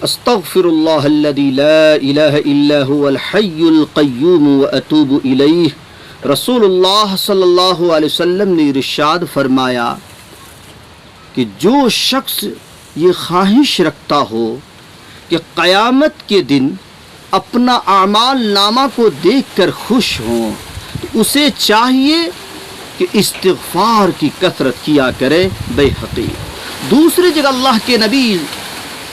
استغفر اللہ الذی لا الہ الا هو الحی القیوم واتوب الیہ۔ رسول اللہ صلی اللہ علیہ وسلم نے ارشاد فرمایا کہ جو شخص یہ خواہش رکھتا ہو کہ قیامت کے دن اپنا اعمال نامہ کو دیکھ کر خوش ہوں، تو اسے چاہیے کہ استغفار کی کثرت کیا کرے۔ بیہقی۔ دوسری جگہ اللہ کے نبی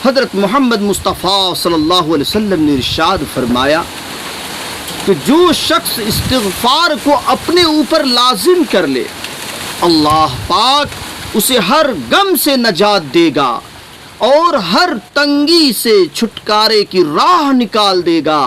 حضرت محمد مصطفیٰ صلی اللہ علیہ وسلم نے ارشاد فرمایا کہ جو شخص استغفار کو اپنے اوپر لازم کر لے، اللہ پاک اسے ہر غم سے نجات دے گا اور ہر تنگی سے چھٹکارے کی راہ نکال دے گا،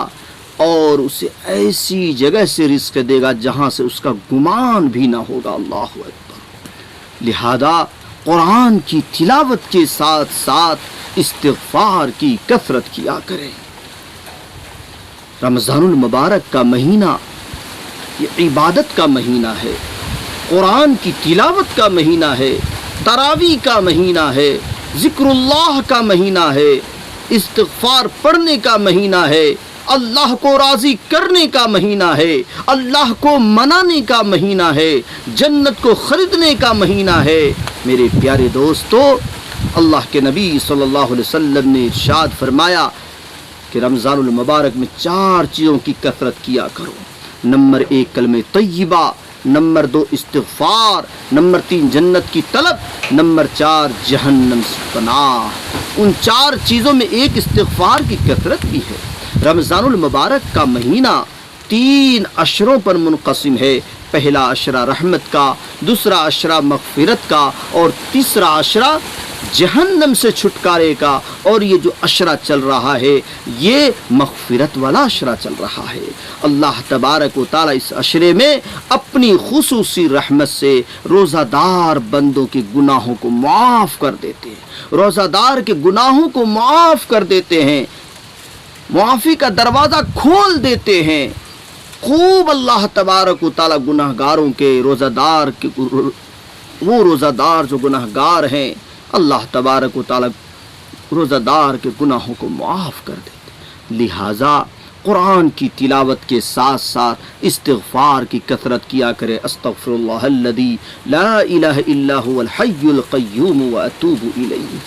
اور اسے ایسی جگہ سے رزق دے گا جہاں سے اس کا گمان بھی نہ ہوگا۔ اللہ اکبر۔ لہذا قرآن کی تلاوت کے ساتھ ساتھ استغفار کی کثرت کیا کریں۔ رمضان المبارک کا مہینہ یہ عبادت کا مہینہ ہے، قرآن کی تلاوت کا مہینہ ہے، تراویح کا مہینہ ہے، ذکر اللہ کا مہینہ ہے، استغفار پڑھنے کا مہینہ ہے، اللہ کو راضی کرنے کا مہینہ ہے، اللہ کو منانے کا مہینہ ہے، جنت کو خریدنے کا مہینہ ہے۔ میرے پیارے دوستو، اللہ کے نبی صلی اللہ علیہ وسلم نے ارشاد فرمایا کہ رمضان المبارک میں 4 چیزوں کی کثرت کیا کرو۔ نمبر 1 کلمہ طیبہ، نمبر 2 استغفار، نمبر 3 جنت کی طلب، نمبر 4 جہنم سے پناہ۔ ان 4 چیزوں میں ایک استغفار کی کثرت بھی ہے۔ رمضان المبارک کا مہینہ 3 عشروں پر منقسم ہے۔ پہلا عشرہ رحمت کا، دوسرا عشرہ مغفرت کا، اور تیسرا عشرہ جہنم سے چھٹکارے کا، اور یہ جو عشرہ چل رہا ہے یہ مغفرت والا عشرہ چل رہا ہے۔ اللہ تبارک و تعالی اس عشرے میں اپنی خصوصی رحمت سے روزہ دار بندوں کے گناہوں کو معاف کر دیتے ہیں، روزہ دار کے گناہوں کو معاف کر دیتے ہیں، معافی کا دروازہ کھول دیتے ہیں۔ خوب اللہ تبارک و تعالی گناہ گاروں کے روزہ دار کے وہ روزہ دار جو گناہ گار ہیں، اللہ تبارک و تعالی روزہ دار کے گناہوں کو معاف کر دیتے۔ لہٰذا قرآن کی تلاوت کے ساتھ ساتھ استغفار کی کثرت کیا کرے۔ استغفر اللہ الذی لا الہ الا هو الحی القیوم واتوب الیہ۔